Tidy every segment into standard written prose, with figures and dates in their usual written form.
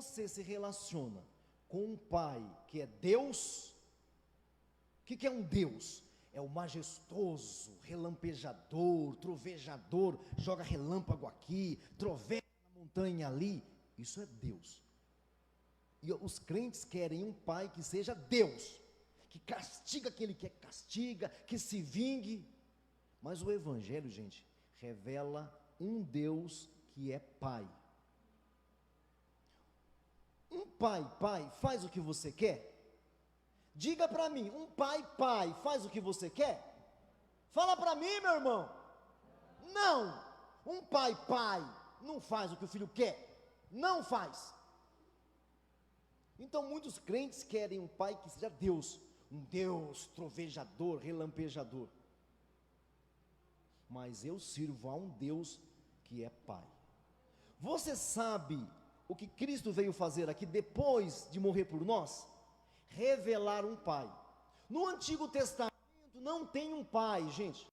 você se relaciona com um pai que é Deus, o que é um Deus? É o majestoso, relampejador, trovejador, joga relâmpago aqui, trovega na montanha ali. Isso é Deus. E os crentes querem um pai que seja Deus, que castiga aquele que castiga, que se vingue. Mas o Evangelho, gente, revela um Deus que é pai. Um pai, faz o que você quer? Diga para mim, um pai, faz o que você quer? Fala para mim, meu irmão. Não, um pai, não faz o que o filho quer. Não faz. Então muitos crentes querem um pai que seja Deus. Um Deus trovejador, relampejador. Mas eu sirvo a um Deus que é pai. Você sabe o que Cristo veio fazer aqui depois de morrer por nós? Revelar um pai. No Antigo Testamento não tem um pai, gente.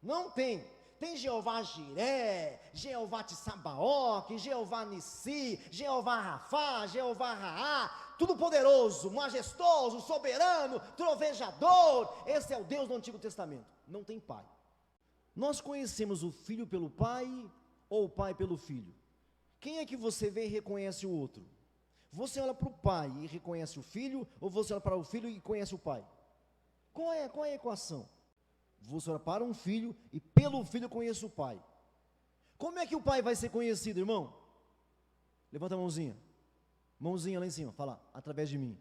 Não tem. Tem Jeová Jiré, Jeová Tissabaoque, Jeová Nissi, Jeová Rafá, Jeová Raá, tudo poderoso, majestoso, soberano, trovejador. Esse é o Deus do Antigo Testamento. Não tem pai. Nós conhecemos o filho pelo pai ou o pai pelo filho? Quem é que você vê e reconhece o outro? Você olha para o pai e reconhece o filho, ou você olha para o filho e conhece o pai? Qual é a equação? Você olha para um filho e pelo filho conhece o pai. Como é que o pai vai ser conhecido, irmão? Levanta a mãozinha. Mãozinha lá em cima, fala, através de mim.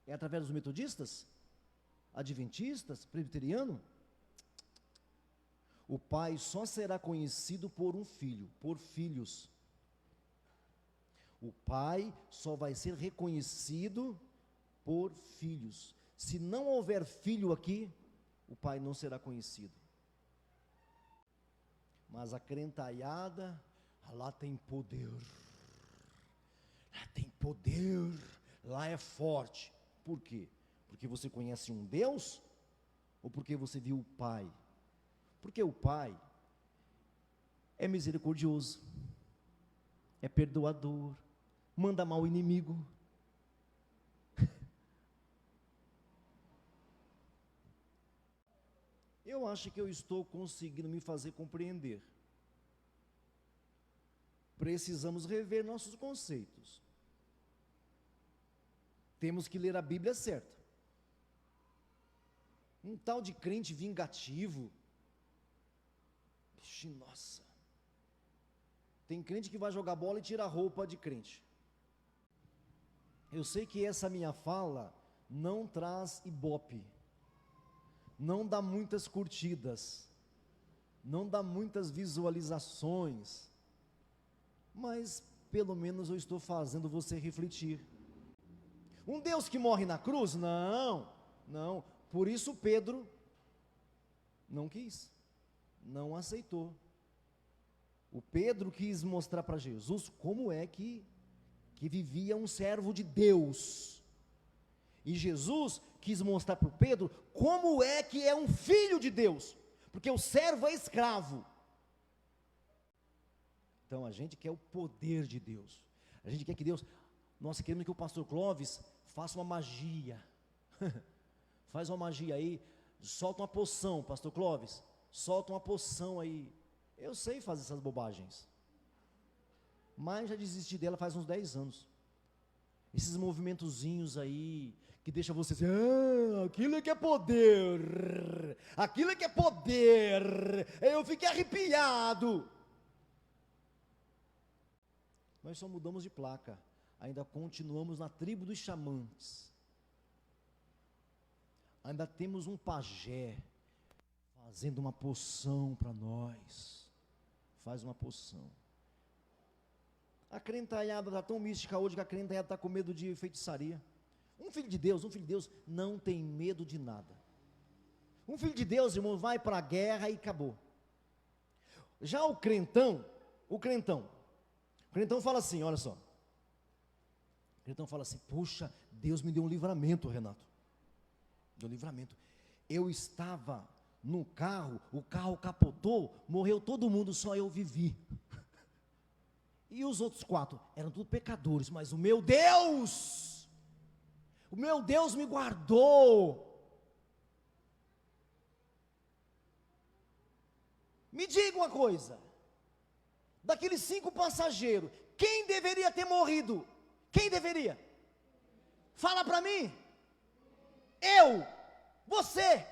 É através dos metodistas? Adventistas? Presbiteriano? O pai só será conhecido por um filho, por filhos. O pai só vai ser reconhecido por filhos. Se não houver filho aqui, o pai não será conhecido. Mas a crentaiada, lá tem poder. Lá tem poder, lá é forte. Por quê? Porque você conhece um Deus? Ou porque você viu o pai? Porque o pai é misericordioso, é perdoador, manda amar o inimigo. Eu acho que eu estou conseguindo me fazer compreender. Precisamos rever nossos conceitos. Temos que ler a Bíblia certa. Um tal de crente vingativo, nossa, tem crente que vai jogar bola e tira a roupa de crente. Eu sei que essa minha fala não traz ibope, não dá muitas curtidas, não dá muitas visualizações, mas pelo menos eu estou fazendo você refletir. Um Deus que morre na cruz? Não, por isso Pedro não quis, não aceitou. O Pedro quis mostrar para Jesus como é que vivia um servo de Deus. E Jesus quis mostrar para o Pedro como é que é um filho de Deus. Porque o servo é escravo. Então a gente quer o poder de Deus. A gente quer que Deus... Nós queremos que o pastor Clóvis faça uma magia. Faz uma magia aí. Solta uma poção, pastor Clóvis. Solta uma poção aí. Eu sei fazer essas bobagens, mas já desisti dela faz uns 10 anos. Esses movimentozinhos aí, que deixa você dizer, aquilo é que é poder, aquilo é que é poder, eu fiquei arrepiado. Nós só mudamos de placa, ainda continuamos na tribo dos xamãs, ainda temos um pajé, fazendo uma poção para nós. Faz uma poção. A crentaiada está tão mística hoje que a crentaiada está com medo de feitiçaria. Um filho de Deus não tem medo de nada. Um filho de Deus, irmão, vai para a guerra e acabou. Já o crentão fala assim, olha só. O crentão fala assim, puxa, Deus me deu um livramento, Renato. Deu um livramento. Eu estava no carro, o carro capotou, morreu todo mundo, só eu vivi. E os outros 4 eram tudo pecadores, mas o meu Deus me guardou. Me diga uma coisa, daqueles 5 passageiros, quem deveria ter morrido? Quem deveria? Fala para mim. Eu, você.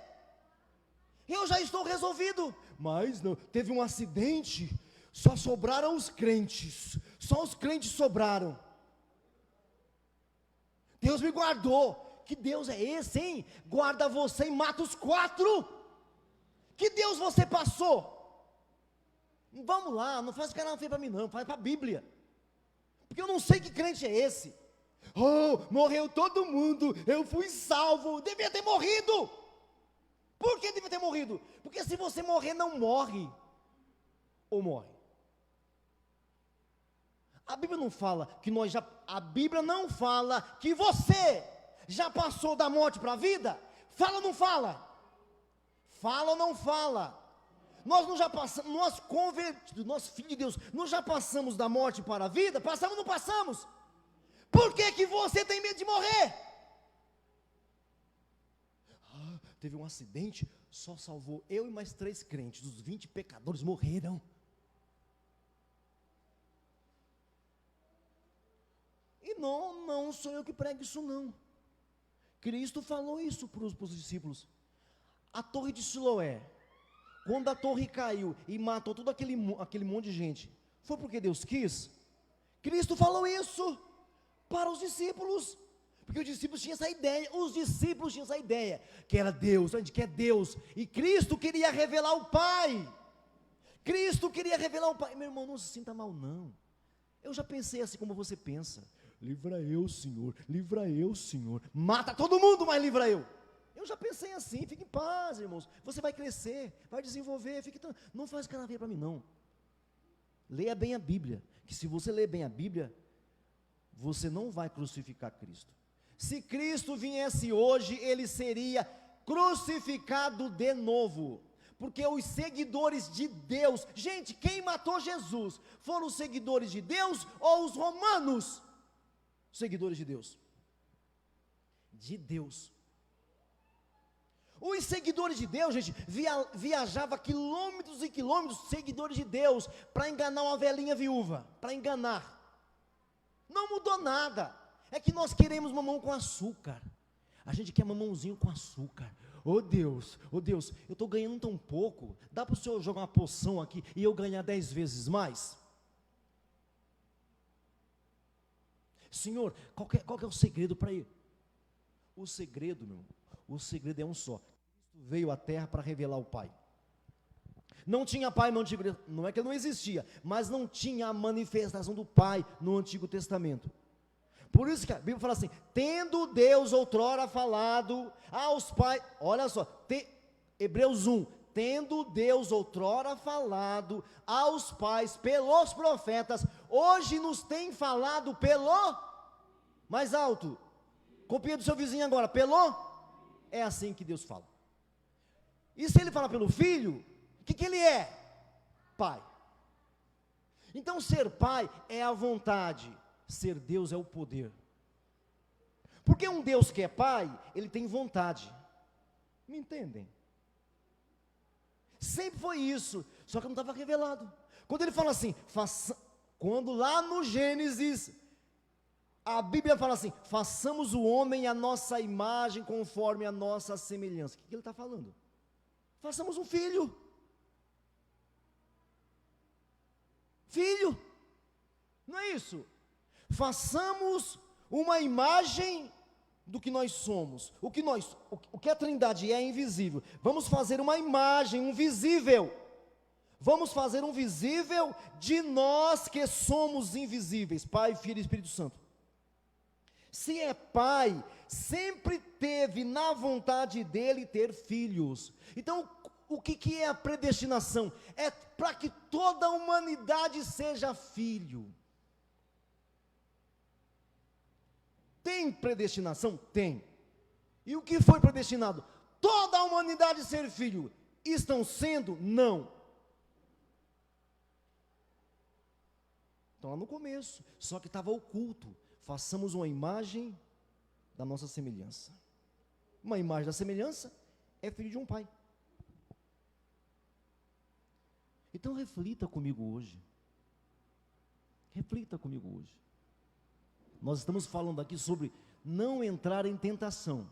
Eu já estou resolvido. Mas não, teve um acidente, só sobraram os crentes. Só os crentes sobraram. Deus me guardou. Que Deus é esse, hein? Guarda você e mata os 4. Que Deus você passou? Vamos lá, não faz canal feio para mim não, faz para a Bíblia. Porque eu não sei que crente é esse. Oh, morreu todo mundo, eu fui salvo, devia ter morrido. Por que devia ter morrido? Porque se você morrer, não morre. Ou morre? A Bíblia não fala que a Bíblia não fala que você já passou da morte para a vida? Fala ou não fala? Fala ou não fala? Nós não já passamos, nós convertidos, nós filhos de Deus, nós já passamos da morte para a vida? Passamos ou não passamos? Por que você tem medo de morrer? Teve um acidente, só salvou eu e mais 3 crentes, os 20 pecadores morreram. E não sou eu que prego isso não. Cristo falou isso para os discípulos. A torre de Siloé, quando a torre caiu e matou todo aquele monte de gente, foi porque Deus quis? Cristo falou isso para os discípulos, porque os discípulos tinham essa ideia, que era Deus, a gente quer Deus, e Cristo queria revelar o Pai, meu irmão, não se sinta mal não, eu já pensei assim como você pensa, livra eu Senhor, mata todo mundo, mas livra eu já pensei assim, fique em paz irmãos, você vai crescer, vai desenvolver, não faz cara feia para mim não, leia bem a Bíblia, que se você ler bem a Bíblia, você não vai crucificar Cristo. Se Cristo viesse hoje, ele seria crucificado de novo, porque os seguidores de Deus, gente, quem matou Jesus? Foram os seguidores de Deus ou os romanos? Seguidores de Deus. De Deus. Os seguidores de Deus, gente, viajava quilômetros e quilômetros, seguidores de Deus, para enganar uma velhinha viúva, para enganar. Não mudou nada, é que nós queremos mamão com açúcar, a gente quer mamãozinho com açúcar, oh Deus, eu estou ganhando tão pouco, dá para o Senhor jogar uma poção aqui, e eu ganhar 10 vezes mais? Senhor, qual que é o segredo para ir? O segredo, meu irmão, o segredo é um só, Cristo veio à terra para revelar o Pai. Não tinha Pai no Antigo Testamento, não é que ele não existia, mas não tinha a manifestação do Pai no Antigo Testamento. Por isso que a Bíblia fala assim, tendo Deus outrora falado aos pais, olha só, Hebreus 1, tendo Deus outrora falado aos pais pelos profetas, hoje nos tem falado mais alto, copia do seu vizinho agora, é assim que Deus fala. E se ele fala pelo Filho, o que ele é? Pai. Então ser pai é a vontade, ser Deus é o poder. Porque um Deus que é pai, ele tem vontade. Me entendem? Sempre foi isso, só que não estava revelado. Quando ele fala assim, quando lá no Gênesis, a Bíblia fala assim, façamos o homem à nossa imagem, conforme a nossa semelhança. O que ele está falando? Façamos um filho. Filho, não é isso? Façamos uma imagem do que nós somos. O que a Trindade é invisível. Vamos fazer uma imagem, um visível. Vamos fazer um visível de nós que somos invisíveis. Pai, Filho e Espírito Santo. Se é pai, sempre teve na vontade dele ter filhos. Então, o que é a predestinação? É para que toda a humanidade seja filho. Tem predestinação? Tem. E o que foi predestinado? Toda a humanidade ser filho. Estão sendo? Não. Então lá no começo, só que estava oculto. Façamos uma imagem da nossa semelhança. Uma imagem da semelhança é filho de um pai. Então reflita comigo hoje. Reflita comigo hoje. Nós estamos falando aqui sobre não entrar em tentação.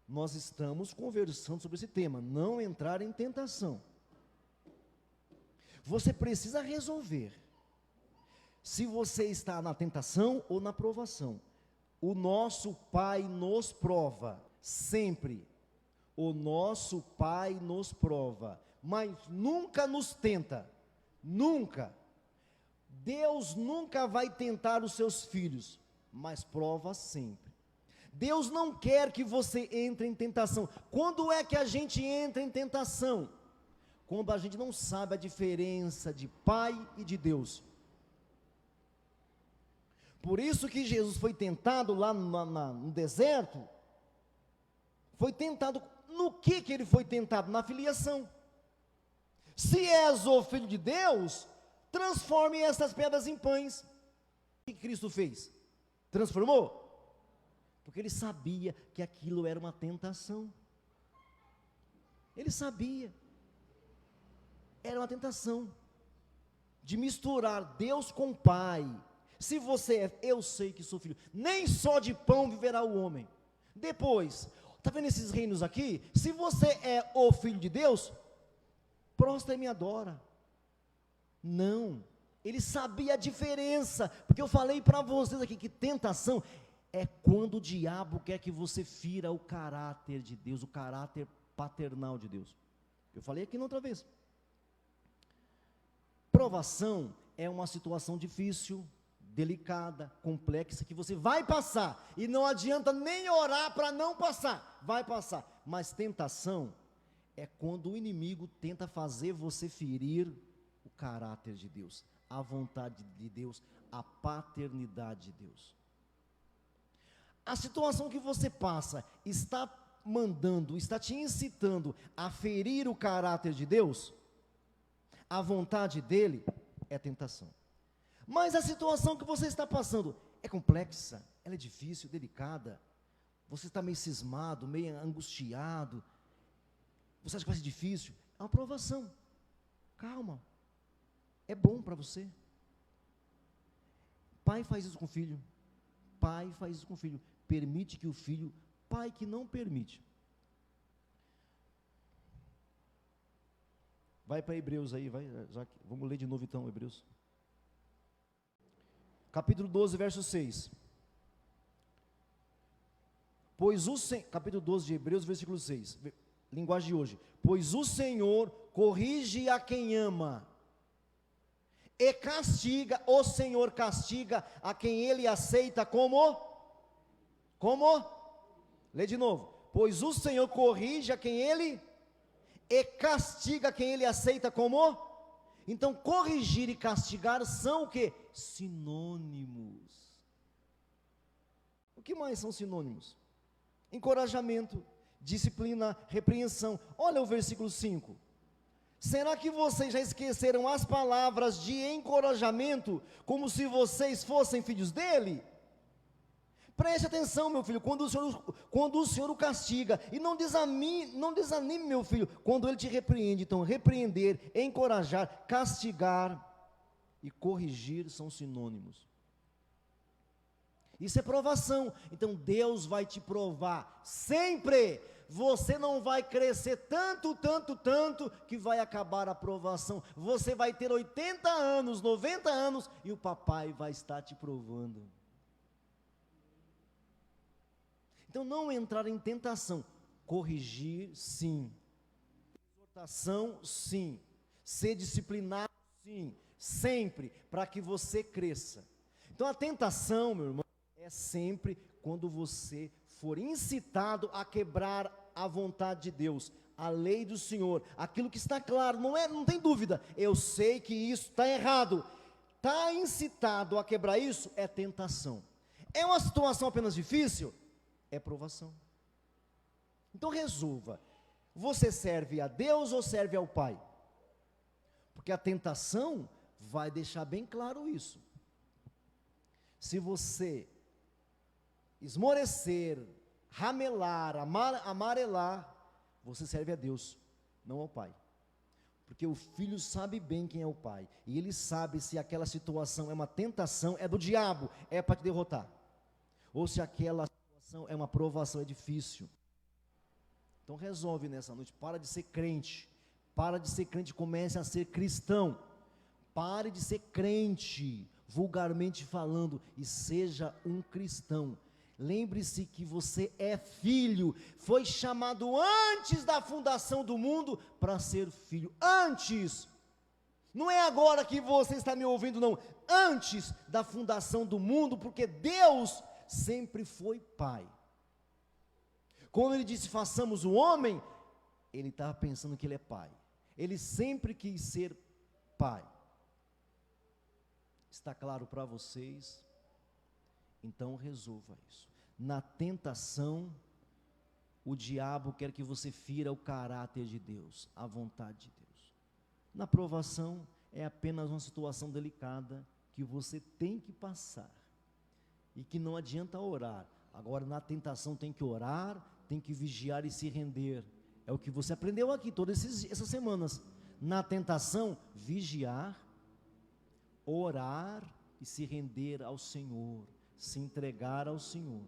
Nós estamos conversando sobre esse tema, não entrar em tentação. Você precisa resolver se você está na tentação ou na provação. O nosso Pai nos prova, sempre. O nosso Pai nos prova, mas nunca nos tenta, nunca. Deus nunca vai tentar os seus filhos, mas prova sempre. Deus não quer que você entre em tentação. Quando é que a gente entra em tentação? Quando a gente não sabe a diferença de Pai e de Deus. Por isso que Jesus foi tentado lá no deserto. Foi tentado, no que ele foi tentado? Na filiação. Se és o Filho de Deus, transforme essas pedras em pães. O que Cristo fez? Transformou? Porque ele sabia que aquilo era uma tentação. Ele sabia. Era uma tentação de misturar Deus com Pai. Se você é, eu sei que sou filho, nem só de pão viverá o homem. Depois, está vendo esses reinos aqui? Se você é o Filho de Deus, prostra e me adora. Não, ele sabia a diferença, porque eu falei para vocês aqui que tentação é quando o diabo quer que você fira o caráter de Deus, o caráter paternal de Deus. Eu falei aqui na outra vez. Provação é uma situação difícil, delicada, complexa, que você vai passar, e não adianta nem orar para não passar, vai passar. Mas tentação é quando o inimigo tenta fazer você ferir o caráter de Deus, a vontade de Deus, a paternidade de Deus. A situação que você passa está mandando, está te incitando a ferir o caráter de Deus, a vontade dele, é tentação. Mas a situação que você está passando é complexa, ela é difícil, delicada, você está meio cismado, meio angustiado, você acha que vai ser difícil, é uma provação. Calma, é bom para você. Pai faz isso com o filho, pai faz isso com o filho, permite que o filho, pai que não permite. Vai para Hebreus aí, vai, vamos ler de novo então Hebreus. Capítulo 12, verso 6. Capítulo 12 de Hebreus, versículo 6. Linguagem de hoje. Pois o Senhor corrige a quem ama, e castiga, o Senhor castiga a quem ele aceita como? Lê de novo. Pois o Senhor corrige a quem ele, e castiga quem ele aceita como? Então, corrigir e castigar são o que? Sinônimos. O que mais são sinônimos? Encorajamento, disciplina, repreensão. Olha o versículo 5. Será que vocês já esqueceram as palavras de encorajamento, como se vocês fossem filhos dele? Preste atenção, meu filho, quando o Senhor o castiga, e não desanime, meu filho, quando ele te repreende. Então, repreender, encorajar, castigar e corrigir são sinônimos. Isso é provação. Então, Deus vai te provar sempre. Você não vai crescer tanto, que vai acabar a provação. Você vai ter 80 anos, 90 anos, e o papai vai estar te provando. Então, não entrar em tentação, corrigir, sim, exortação, sim, ser disciplinado, sim, sempre, para que você cresça. Então, a tentação, meu irmão, é sempre quando você for incitado a quebrar a vontade de Deus, a lei do Senhor, aquilo que está claro, não tem dúvida, eu sei que isso está errado, está incitado a quebrar isso, é tentação. É uma situação apenas difícil? É provação. Então resolva. Você serve a Deus ou serve ao Pai? Porque a tentação vai deixar bem claro isso. Se você esmorecer, ramelar, amarelar, você serve a Deus, não ao Pai. Porque o filho sabe bem quem é o pai, e ele sabe se aquela situação é uma tentação, é do diabo, é para te derrotar, ou se aquela situação é uma provação, é difícil. Então resolve nessa noite, para de ser crente, comece a ser cristão, pare de ser crente, vulgarmente falando, e seja um cristão. Lembre-se que você é filho, foi chamado antes da fundação do mundo para ser filho, antes, não é agora que você está me ouvindo não, antes da fundação do mundo, porque Deus sempre foi pai. Quando ele disse façamos o homem, ele estava pensando que ele é pai, ele sempre quis ser pai. Está claro para vocês? Então resolva isso. Na tentação, o diabo quer que você fira o caráter de Deus, a vontade de Deus. Na provação, é apenas uma situação delicada que você tem que passar e que não adianta orar. Agora, na tentação tem que orar, tem que vigiar e se render. É o que você aprendeu aqui todas essas semanas. Na tentação, vigiar, orar e se render ao Senhor, se entregar ao Senhor.